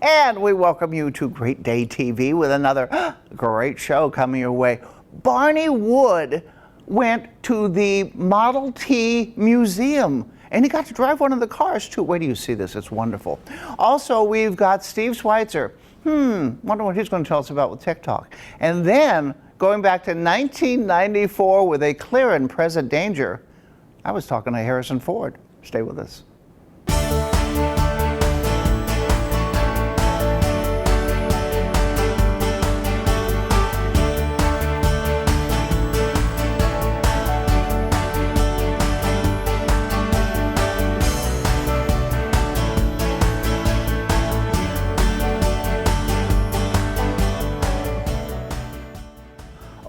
And we welcome you to Great Day TV with another great show coming your way. Barney Wood went to the Model T Museum, and he got to drive one of the cars too. Wait till you see this, it's wonderful. Also, we've got Steve Schweitzer. Wonder what he's going to tell us about with TikTok. And then, going back to 1994 with a clear and present danger, I was talking to Harrison Ford. Stay with us.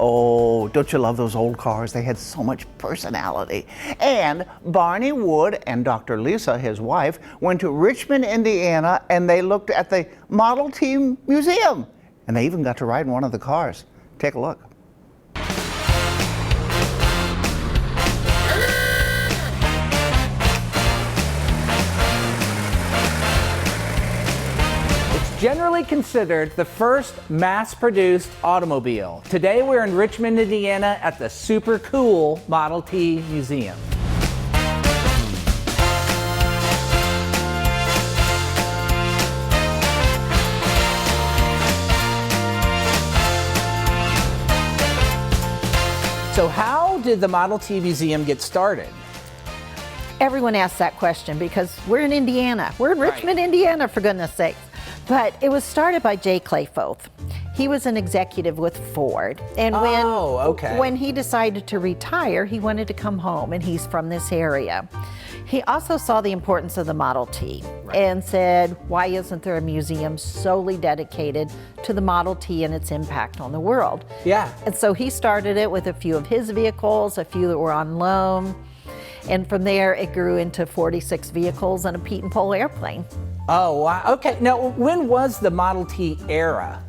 Oh, don't you love those old cars? They had so much personality. And Barney Wood and Dr. Lisa, his wife, went to Richmond, Indiana, and they looked at the Model T Museum. And they even got to ride in one of the cars. Take a look. Generally considered the first mass-produced automobile. Today we're in Richmond, Indiana at the super cool Model T Museum. So how did the Model T Museum get started? Everyone asks that question because we're in Indiana. We're in Richmond, Indiana, for goodness sakes. But it was started by Jay Clayfoth. He was an executive with Ford. And when he decided to retire, he wanted to come home, and he's from this area. He also saw the importance of the Model T and said, why isn't there a museum solely dedicated to the Model T and its impact on the world? Yeah. And so he started it with a few of his vehicles, a few that were on loan. And from there, it grew into 46 vehicles and a Pete and Pole airplane. Oh, wow. Okay. Now, when was the Model T era?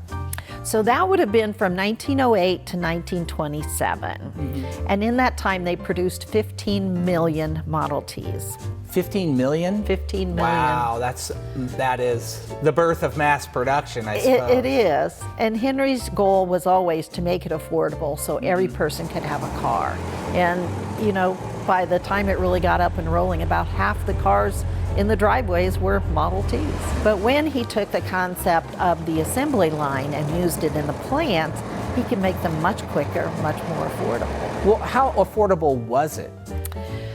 So that would have been from 1908 to 1927. And in that time, they produced 15 million Model Ts. 15 million? 15 million. Wow, that is the birth of mass production, I suppose. It is. And Henry's goal was always to make it affordable so every person could have a car. And, you know, by the time it really got up and rolling, about half the cars in the driveways were Model Ts. But when he took the concept of the assembly line and used it in the plant, he could make them much quicker, much more affordable. Well, how affordable was it?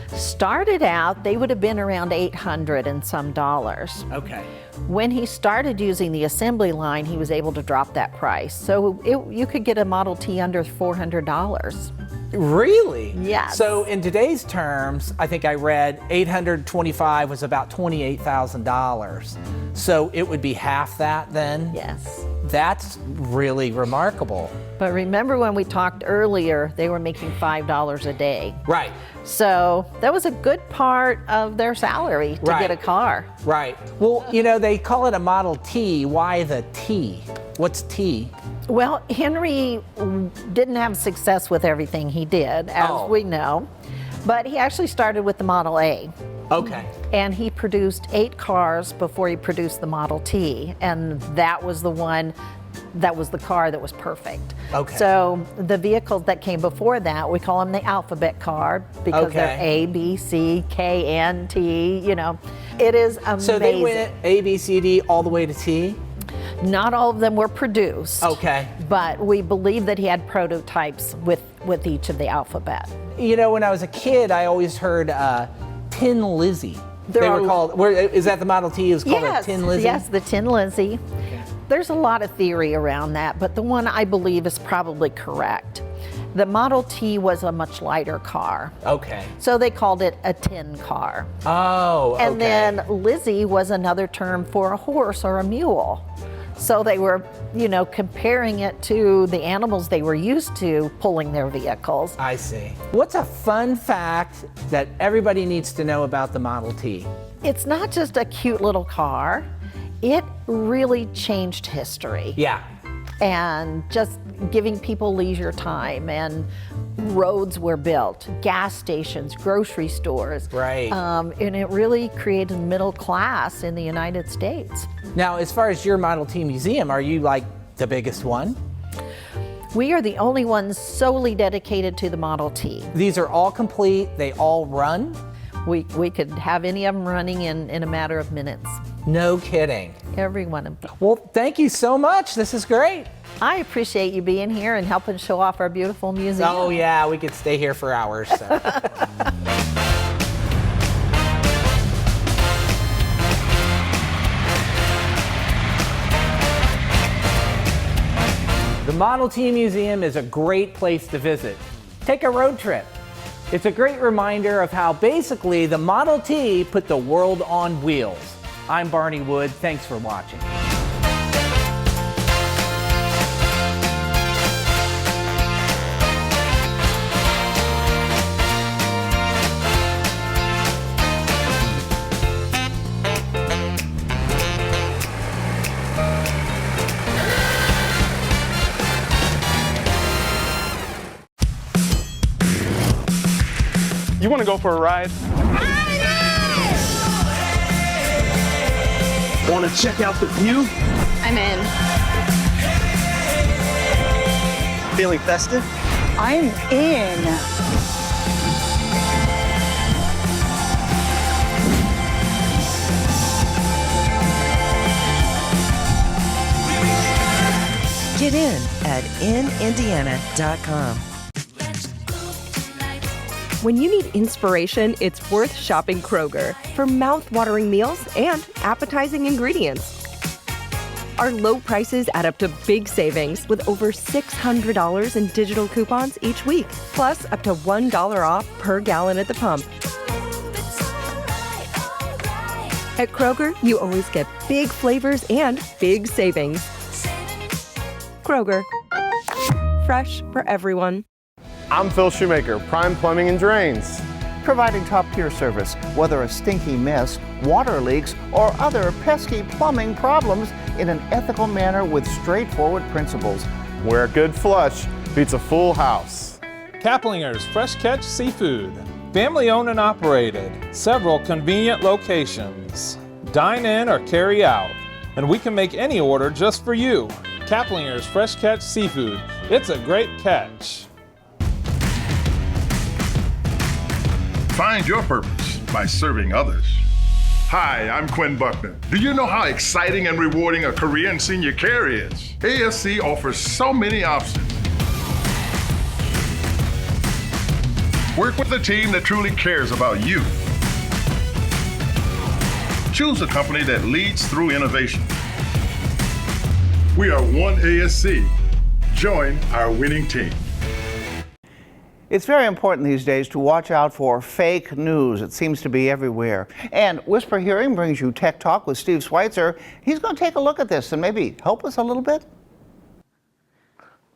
Started out, they would have been around $800 and some dollars. Okay. When he started using the assembly line, he was able to drop that price. So you could get a Model T under $400. Really? Yes. So in today's terms, I think I read 825 was about $28,000. So it would be half that then? Yes. That's really remarkable. But remember when we talked earlier, they were making $5 a day. Right. So that was a good part of their salary to get a car. Right. Well, you know, they call it a Model T. Why the T? What's T? Well, Henry didn't have success with everything he did, as we know, but he actually started with the Model A. Okay. And he produced 8 cars before he produced the Model T, and that was the one, that was the car that was perfect. Okay. So the vehicles that came before that, we call them the alphabet car because they're A, B, C, K, N, T, you know. It is amazing. So they went A, B, C, D all the way to T? Not all of them were produced. Okay. But we believe that he had prototypes with each of the alphabet. You know, when I was a kid, I always heard Tin Lizzie. They were called, is that the Model T? It was called a Tin Lizzie? Yes, the Tin Lizzie. Okay. There's a lot of theory around that, but the one I believe is probably correct. The Model T was a much lighter car. Okay. So they called it a tin car. Oh, okay. And then Lizzie was another term for a horse or a mule. So they were, you know, comparing it to the animals they were used to pulling their vehicles. I see. What's a fun fact that everybody needs to know about the Model T? It's not just a cute little car. It really changed history. Yeah. And just giving people leisure time and roads were built, gas stations, grocery stores. Right. And it really created middle class in the United States. Now, as far as your Model T museum, are you like the biggest one? We are the only ones solely dedicated to the Model T. These are all complete, they all run? We could have any of them running in a matter of minutes. No kidding. Every one of them. Well, thank you so much. This is great. I appreciate you being here and helping show off our beautiful museum. Oh yeah, we could stay here for hours. So. The Model T Museum is a great place to visit. Take a road trip. It's a great reminder of how basically the Model T put the world on wheels. I'm Barney Wood. Thanks for watching. You want to go for a ride? Want to check out the view? I'm in. Feeling festive? I'm in. Get in at inindiana.com. When you need inspiration, it's worth shopping Kroger for mouth-watering meals and appetizing ingredients. Our low prices add up to big savings with over $600 in digital coupons each week, plus up to $1 off per gallon at the pump. At Kroger, you always get big flavors and big savings. Kroger, fresh for everyone. I'm Phil Shoemaker, Prime Plumbing and Drains. Providing top-tier service, whether a stinky mess, water leaks, or other pesky plumbing problems in an ethical manner with straightforward principles. Where a good flush beats a full house. Kaplinger's Fresh Catch Seafood. Family owned and operated. Several convenient locations. Dine in or carry out. And we can make any order just for you. Kaplinger's Fresh Catch Seafood. It's a great catch. Find your purpose by serving others. Hi, I'm Quinn Buckner. Do you know how exciting and rewarding a career in senior care is? ASC offers so many options. Work with a team that truly cares about you. Choose a company that leads through innovation. We are one ASC. Join our winning team. It's very important these days to watch out for fake news. It seems to be everywhere. And Whisper Hearing brings you Tech Talk with Steve Schweitzer. He's going to take a look at this and maybe help us a little bit.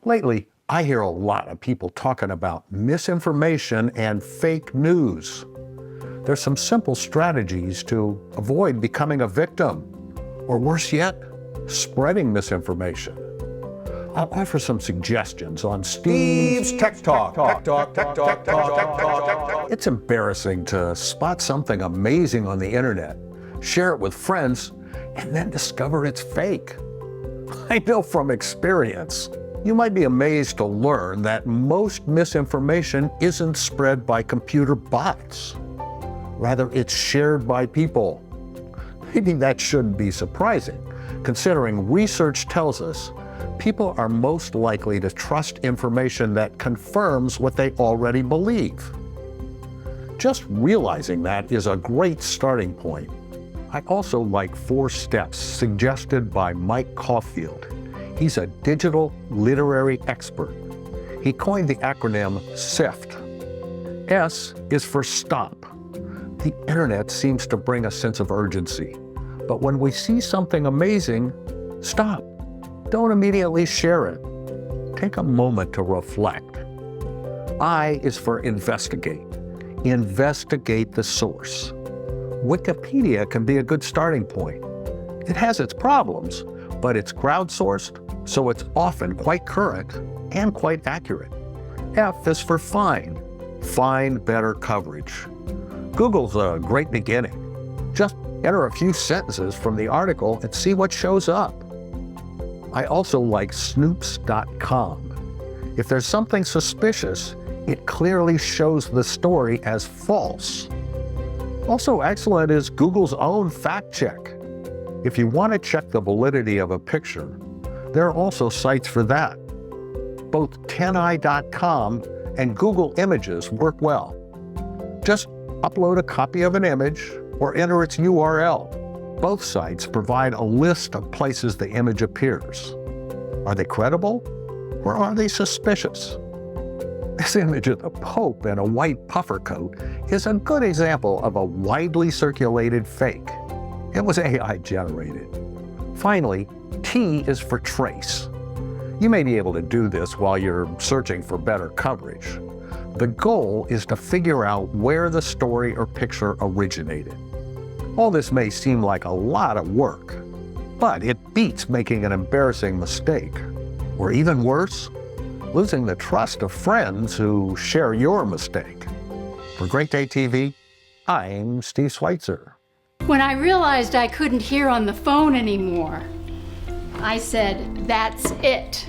Lately, I hear a lot of people talking about misinformation and fake news. There's some simple strategies to avoid becoming a victim, or worse yet, spreading misinformation. I'll offer some suggestions on Steve's Tech Talk. It's embarrassing to spot something amazing on the internet, share it with friends, and then discover it's fake. I know from experience. You might be amazed to learn that most misinformation isn't spread by computer bots. Rather, it's shared by people. Maybe that shouldn't be surprising, considering research tells us people are most likely to trust information that confirms what they already believe. Just realizing that is a great starting point. I also like 4 steps suggested by Mike Caulfield. He's a digital literary expert. He coined the acronym SIFT. S is for stop. The internet seems to bring a sense of urgency. But when we see something amazing, stop. Don't immediately share it. Take a moment to reflect. I is for investigate. Investigate the source. Wikipedia can be a good starting point. It has its problems, but it's crowdsourced, so it's often quite current and quite accurate. F is for find. Find better coverage. Google's a great beginning. Just enter a few sentences from the article and see what shows up. I also like Snoops.com. If there's something suspicious, it clearly shows the story as false. Also excellent is Google's own fact check. If you want to check the validity of a picture, there are also sites for that. Both 10i.com and Google Images work well. Just upload a copy of an image or enter its URL. Both sites provide a list of places the image appears. Are they credible or are they suspicious? This image of the Pope in a white puffer coat is a good example of a widely circulated fake. It was AI generated. Finally, T is for trace. You may be able to do this while you're searching for better coverage. The goal is to figure out where the story or picture originated. All this may seem like a lot of work, but it beats making an embarrassing mistake. Or even worse, losing the trust of friends who share your mistake. For Great Day TV, I'm Steve Schweitzer. When I realized I couldn't hear on the phone anymore, I said, that's it.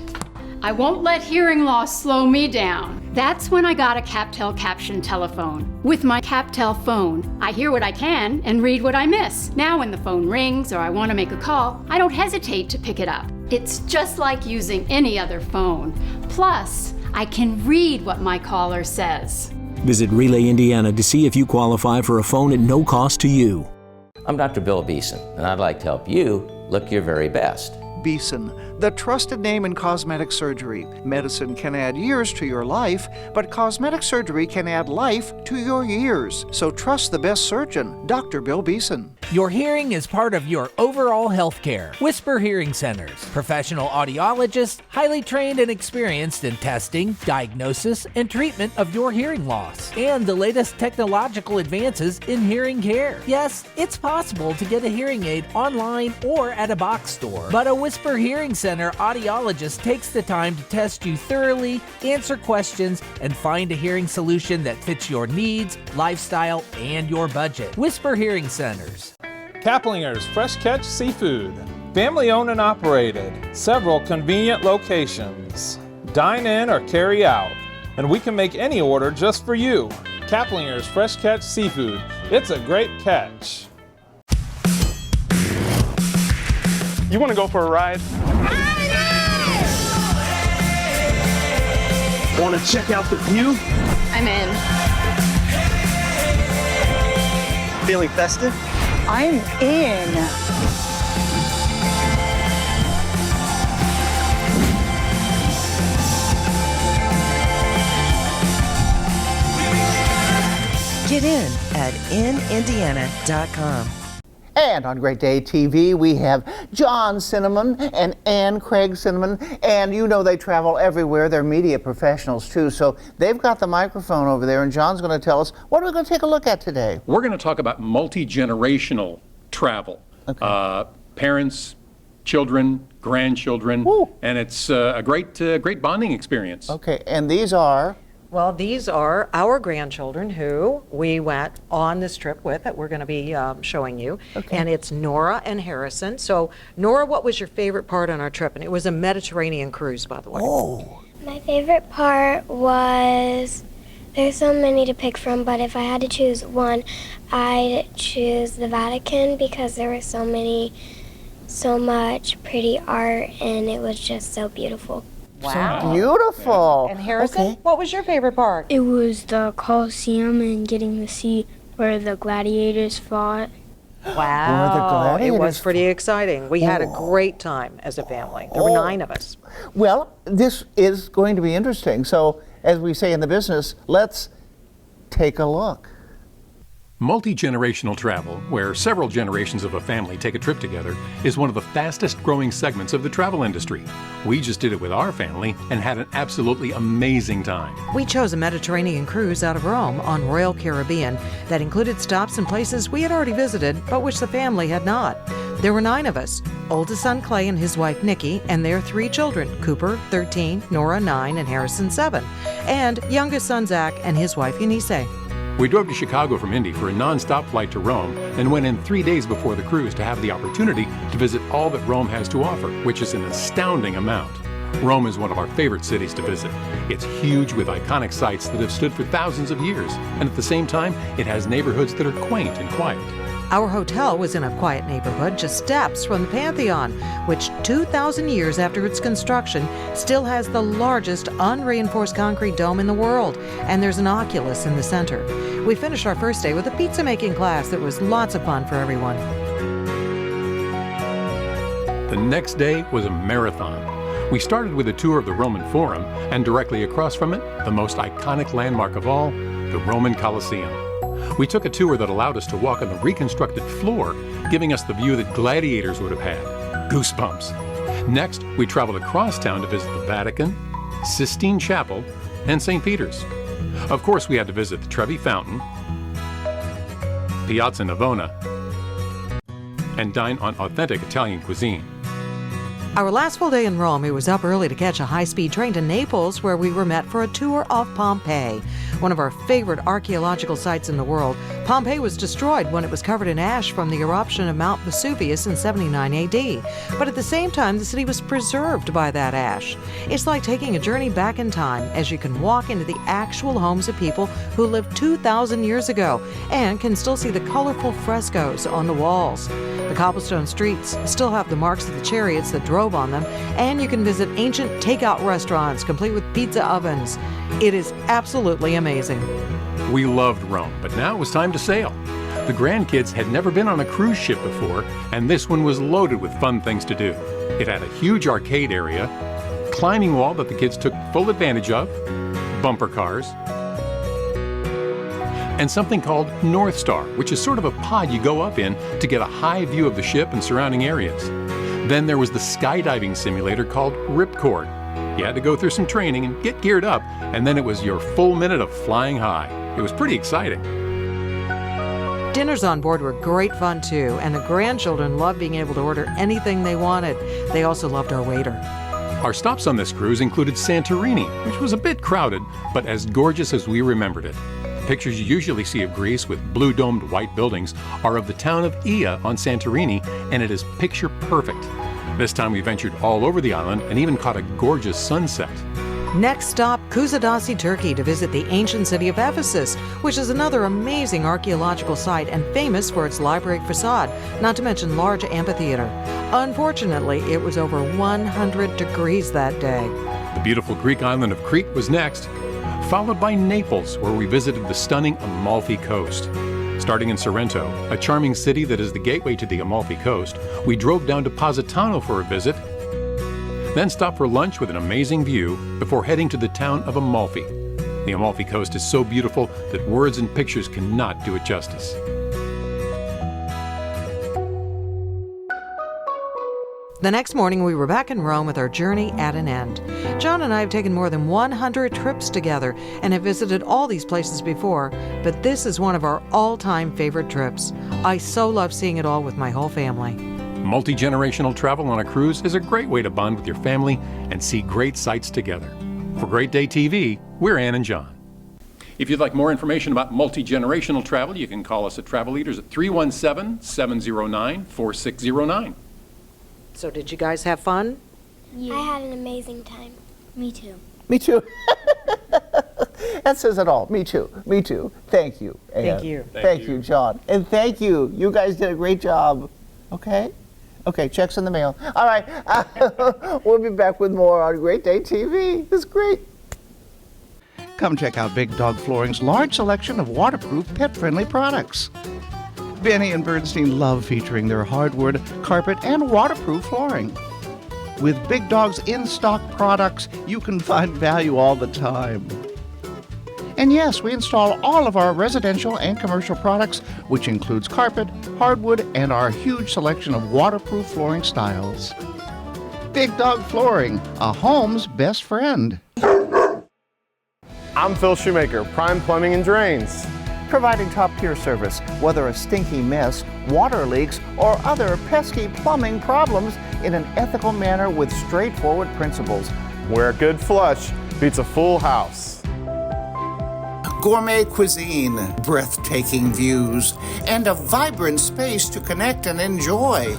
I won't let hearing loss slow me down. That's when I got a CapTel caption telephone. With my CapTel phone, I hear what I can and read what I miss. Now when the phone rings or I want to make a call, I don't hesitate to pick it up. It's just like using any other phone. Plus, I can read what my caller says. Visit Relay Indiana to see if you qualify for a phone at no cost to you. I'm Dr. Bill Beeson, and I'd like to help you look your very best. Beeson, the trusted name in cosmetic surgery. Medicine can add years to your life, but cosmetic surgery can add life to your years. So trust the best surgeon, Dr. Bill Beeson. Your hearing is part of your overall health care. Whisper Hearing Centers. Professional audiologists, highly trained and experienced in testing, diagnosis, and treatment of your hearing loss. And the latest technological advances in hearing care. Yes, it's possible to get a hearing aid online or at a box store. But a Whisper Hearing Center audiologist takes the time to test you thoroughly, answer questions, and find a hearing solution that fits your needs, lifestyle, and your budget. Whisper Hearing Centers. Kaplinger's Fresh Catch Seafood. Family owned and operated. Several convenient locations. Dine in or carry out. And we can make any order just for you. Kaplinger's Fresh Catch Seafood. It's a great catch. You want to go for a ride? Want to check out the view? I'm in. Feeling festive? I'm in. Get in at inindiana.com. And on Great Day TV, we have John Cinnamon and Ann Craig Cinnamon, and you know they travel everywhere. They're media professionals too, so they've got the microphone over there, and John's going to tell us what are we going to take a look at today. We're going to talk about multi-generational travel. Okay. Parents, children, grandchildren, and it's a great bonding experience. Okay, and these are? Well, these are our grandchildren who we went on this trip with that we're going to be showing you. Okay. And it's Nora and Harrison. So, Nora, what was your favorite part on our trip? And it was a Mediterranean cruise, by the way. Oh. My favorite part was, there's so many to pick from, but if I had to choose one, I'd choose the Vatican because there was so much pretty art, and it was just so beautiful. Wow. So beautiful. And Harrison, Okay. what was your favorite part? It was the Colosseum and getting to see where the gladiators fought. Wow, it was gladiators pretty exciting. We had a great time as a family. There were 9 of us. Well, this is going to be interesting. So, as we say in the business, let's take a look. Multi-generational travel, where several generations of a family take a trip together, is one of the fastest growing segments of the travel industry. We just did it with our family and had an absolutely amazing time. We chose a Mediterranean cruise out of Rome on Royal Caribbean that included stops in places we had already visited, but which the family had not. The There were 9 of us, oldest son Clay and his wife Nikki, and their 3 children, Cooper, 13, Nora, 9, and Harrison, 7, and youngest son Zach and his wife Eunice. We drove to Chicago from Indy for a non-stop flight to Rome and went in 3 days before the cruise to have the opportunity to visit all that Rome has to offer, which is an astounding amount. Rome is one of our favorite cities to visit. It's huge with iconic sites that have stood for thousands of years, and at the same time, it has neighborhoods that are quaint and quiet. Our hotel was in a quiet neighborhood just steps from the Pantheon, which 2,000 years after its construction still has the largest unreinforced concrete dome in the world, and there's an Oculus in the center. We finished our first day with a pizza making class that was lots of fun for everyone. The next day was a marathon. We started with a tour of the Roman Forum, and directly across from it, the most iconic landmark of all, the Roman Colosseum. We took a tour that allowed us to walk on the reconstructed floor, giving us the view that gladiators would have had. Goosebumps. Next, we traveled across town to visit the Vatican, Sistine Chapel, and St. Peter's. Of course, we had to visit the Trevi Fountain, Piazza Navona, and dine on authentic Italian cuisine. Our last full day in Rome, we was up early to catch a high-speed train to Naples, where we were met for a tour of Pompeii, one of our favorite archaeological sites in the world. Pompeii was destroyed when it was covered in ash from the eruption of Mount Vesuvius in 79 AD. But at the same time, the city was preserved by that ash. It's like taking a journey back in time, as you can walk into the actual homes of people who lived 2,000 years ago and can still see the colorful frescoes on the walls. The cobblestone streets still have the marks of the chariots that drove on them, and you can visit ancient takeout restaurants complete with pizza ovens. It is absolutely amazing. We loved Rome, but now it was time to sail. The grandkids had never been on a cruise ship before, and this one was loaded with fun things to do. It had a huge arcade area, climbing wall that the kids took full advantage of, bumper cars, and something called North Star, which is sort of a pod you go up in to get a high view of the ship and surrounding areas. Then there was the skydiving simulator called Ripcord. You had to go through some training and get geared up, and then it was your full minute of flying high. It was pretty exciting. Dinners on board were great fun too, and the grandchildren loved being able to order anything they wanted. They also loved our waiter. Our stops on this cruise included Santorini, which was a bit crowded, but as gorgeous as we remembered it. Pictures you usually see of Greece with blue-domed white buildings are of the town of Oia on Santorini, and it is picture perfect. This time we ventured all over the island and even caught a gorgeous sunset. Next stop, Kusadasi, Turkey, to visit the ancient city of Ephesus, which is another amazing archaeological site and famous for its library facade, not to mention large amphitheater. Unfortunately, it was over 100 degrees that day. The beautiful Greek island of Crete was next, followed by Naples, where we visited the stunning Amalfi Coast. Starting in Sorrento, a charming city that is the gateway to the Amalfi Coast, we drove down to Positano for a visit, then stopped for lunch with an amazing view before heading to the town of Amalfi. The Amalfi Coast is so beautiful that words and pictures cannot do it justice. The next morning, we were back in Rome with our journey at an end. John and I have taken more than 100 trips together and have visited all these places before, but this is one of our all-time favorite trips. I so love seeing it all with my whole family. Multi-generational travel on a cruise is a great way to bond with your family and see great sights together. For Great Day TV, we're Ann and John. If you'd like more information about multi-generational travel, you can call us at Travel Leaders at 317-709-4609. So did you guys have fun? Yeah. I had an amazing time. Me too. Me too. That says it all. Me too. Me too. Thank you. Ann. Thank you. Thank you, John. And thank you. You guys did a great job. Okay? Okay, checks in the mail. All right. We'll be back with more on Great Day TV. It's great. Come check out Big Dog Flooring's large selection of waterproof, pet-friendly products. Benny and Bernstein love featuring their hardwood, carpet, and waterproof flooring. With Big Dog's in-stock products, you can find value all the time. And yes, we install all of our residential and commercial products, which includes carpet, hardwood, and our huge selection of waterproof flooring styles. Big Dog Flooring, a home's best friend. I'm Phil Shoemaker, Prime Plumbing and Drains. providing top-tier service, whether a stinky mess, water leaks, or other pesky plumbing problems in an ethical manner with straightforward principles. Where a good flush beats a full house. Gourmet cuisine, breathtaking views, and a vibrant space to connect and enjoy.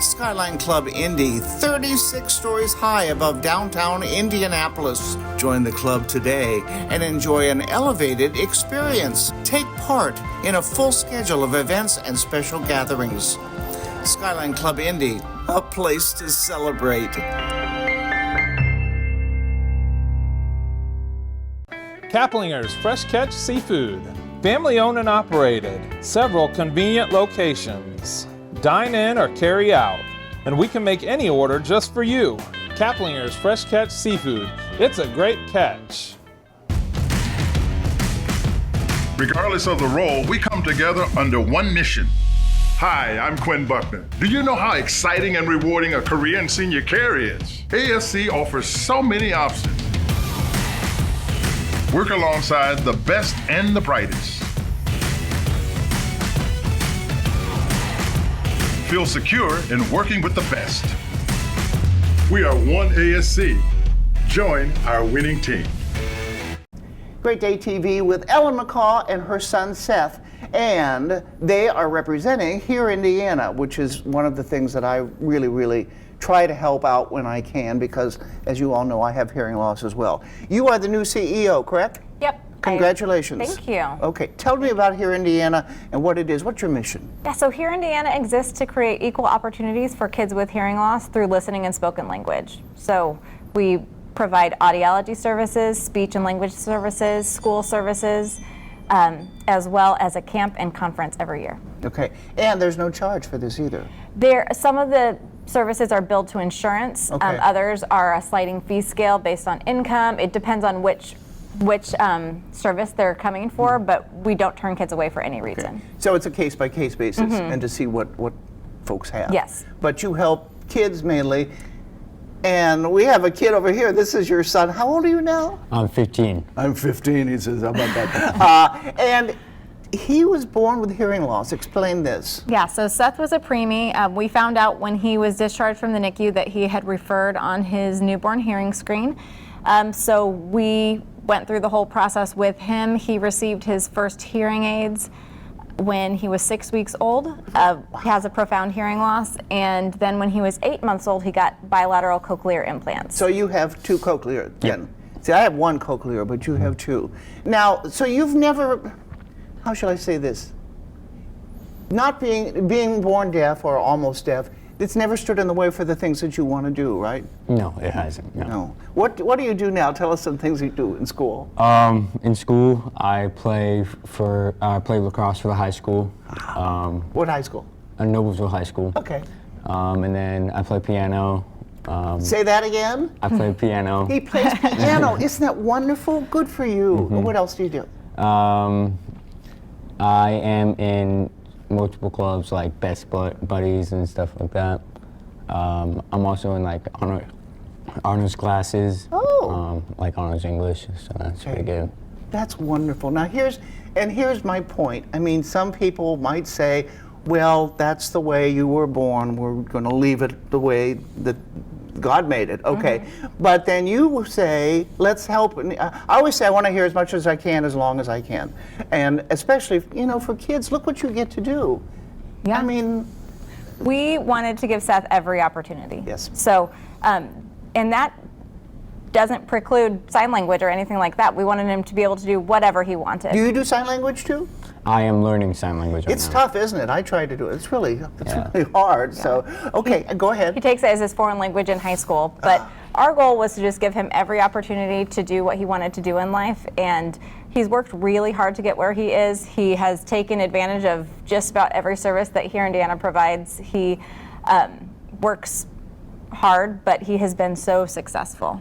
Skyline Club Indy, 36 stories high above downtown Indianapolis. Join the club today and enjoy an elevated experience. Take part in a full schedule of events and special gatherings. Skyline Club Indy, a place to celebrate. Kaplinger's Fresh Catch Seafood. Family owned and operated. Several convenient locations. Dine in or carry out. And we can make any order just for you. Kaplinger's Fresh Catch Seafood. It's a great catch. Regardless of the role, we come together under one mission. Hi, I'm Quinn Buckner. Do you know how exciting and rewarding a career in senior care is? ASC offers so many options. Work alongside the best and the brightest. Feel secure in working with the best. We are one ASC. Join our winning team. Great Day TV with Ellen McCaw and her son Seth. And they are representing Hear Indiana, which is one of the things that I really try to help out when I can, because as you all know, I have hearing loss as well. You are the new CEO, correct? Yep. Congratulations. Thank you. Okay, tell me about Hear Indiana and what it is. What's your mission? Yeah, so Hear Indiana exists to create equal opportunities for kids with hearing loss through listening and spoken language. So we provide audiology services, speech and language services, school services, as well as a camp and conference every year. Okay, and there's no charge for this either. Some of the services are billed to insurance. Okay. Others are a sliding fee scale based on income. It depends on which service they're coming for, but we don't turn kids away for any reason. Okay. So it's a case-by-case basis and to see what folks have. Yes. But you help kids mainly. And we have a kid over here. This is your son. How old are you now? I'm 15. I'm 15, he says. How about that? And he was born with hearing loss. Explain this. Yeah, so Seth was a preemie. We found out when he was discharged from the NICU that he had referred on his newborn hearing screen. So we went through the whole process with him. He received his first hearing aids when he was 6 weeks old. He has a profound hearing loss, and then when he was 8 months old, he got bilateral cochlear implants. So you have two cochlear then? See, I have one cochlear, but you have two. Now, so you've never, how shall I say this? Not being born deaf or almost deaf, it's never stood in the way for the things that you want to do, right? No, it hasn't. No. What do you do now? Tell us some things you do in school. In school, I play lacrosse for the high school. What high school? Noblesville High School. Okay. And then I play piano. Say that again? I play piano. He plays piano. Isn't that wonderful? Good for you. What else do you do? I am in multiple clubs like Best Buddies and stuff like that. I'm also in like honors classes, like honors English, so that's pretty good. That's wonderful. Now here's my point. I mean, some people might say, well, that's the way you were born. We're going to leave it the way that God made it. Okay. But then you say, let's help. I always say I want to hear as much as I can, as long as I can. And especially, for kids, look what you get to do. Yeah. I mean, we wanted to give Seth every opportunity. Yes. So, and that doesn't preclude sign language or anything like that. We wanted him to be able to do whatever he wanted. Do you do sign language too? I am learning sign language right It's now. tough, isn't it? I tried to do it. It's really hard. Yeah. So, okay, go ahead. He takes it as his foreign language in high school, but our goal was to just give him every opportunity to do what he wanted to do in life, and he's worked really hard to get where he is. He has taken advantage of just about every service that Hear Indiana provides. He works hard, but he has been so successful.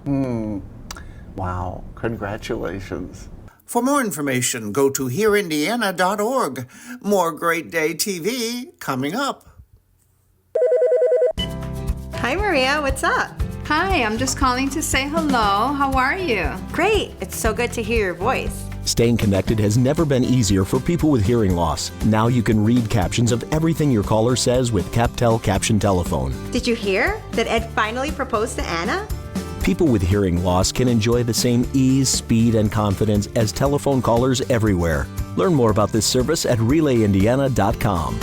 Wow, congratulations. For more information, go to hearindiana.org. More Great Day TV coming up. Hi, Maria. What's up? Hi, I'm just calling to say hello. How are you? Great. It's so good to hear your voice. Staying connected has never been easier for people with hearing loss. Now you can read captions of everything your caller says with CapTel Caption Telephone. Did you hear that Ed finally proposed to Anna? People with hearing loss can enjoy the same ease, speed, and confidence as telephone callers everywhere. Learn more about this service at RelayIndiana.com.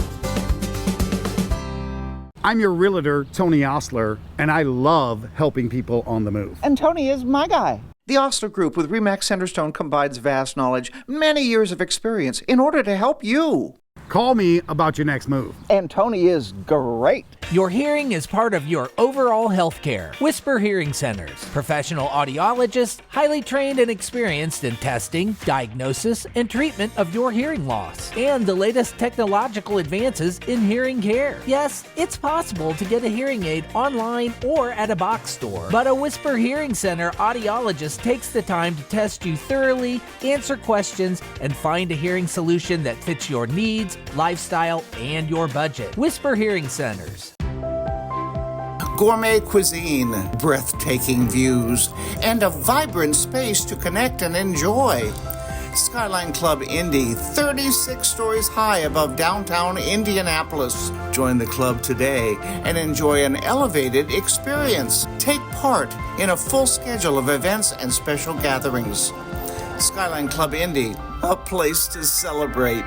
I'm your realtor, Tony Osler, and I love helping people on the move. And Tony is my guy. The Osler Group with RE/MAX Centerstone combines vast knowledge, many years of experience in order to help you. Call me about your next move. And Tony is great. Your hearing is part of your overall health care. Whisper Hearing Centers. Professional audiologists, highly trained and experienced in testing, diagnosis, and treatment of your hearing loss. And the latest technological advances in hearing care. Yes, it's possible to get a hearing aid online or at a box store. But a Whisper Hearing Center audiologist takes the time to test you thoroughly, answer questions, and find a hearing solution that fits your needs, lifestyle, and your budget. Whisper Hearing Centers. Gourmet cuisine, breathtaking views, and a vibrant space to connect and enjoy. Skyline Club Indy, 36 stories high above downtown Indianapolis. Join the club today and enjoy an elevated experience. Take part in a full schedule of events and special gatherings. Skyline Club Indy, a place to celebrate.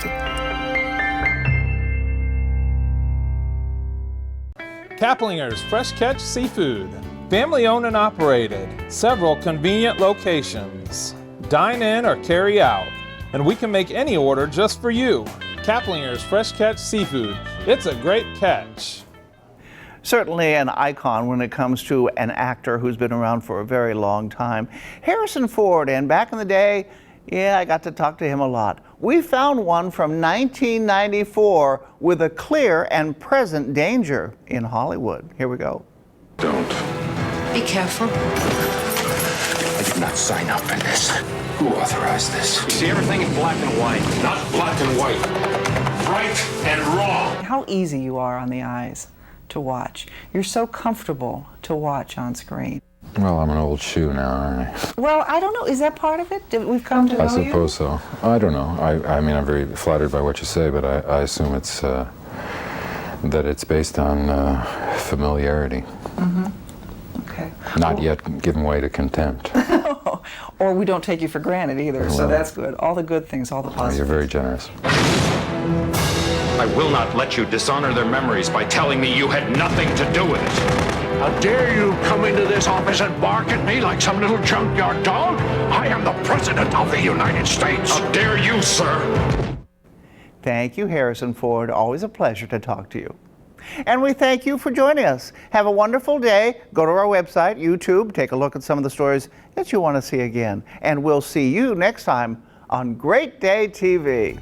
Kaplinger's Fresh Catch Seafood. Family owned and operated. Several convenient locations. Dine in or carry out. And we can make any order just for you. Kaplinger's Fresh Catch Seafood. It's a great catch. Certainly an icon when it comes to an actor who's been around for a very long time. Harrison Ford, and back in the day, yeah, I got to talk to him a lot. We found one from 1994 with a clear and present danger in Hollywood. Here we go. Don't. Be careful. I did not sign up for this. Who authorized this? You see everything in black and white. Not black and white. Right and wrong. How easy you are on the eyes to watch. You're so comfortable to watch on screen. Well, I'm an old shoe now, aren't I? Well, I don't know. Is that part of it? We've come to know you? I suppose so. I don't know. I mean, I'm very flattered by what you say, but I assume it's that it's based on familiarity. Mm-hmm. Okay. Not yet given way to contempt. Or we don't take you for granted either, so that's good. All the good things, all the positives. You're very generous. I will not let you dishonor their memories by telling me you had nothing to do with it. How dare you come into this office and bark at me like some little junkyard dog? I am the President of the United States. How dare you, sir? Thank you, Harrison Ford. Always a pleasure to talk to you. And we thank you for joining us. Have a wonderful day. Go to our website, YouTube, take a look at some of the stories that you want to see again. And we'll see you next time on Great Day TV.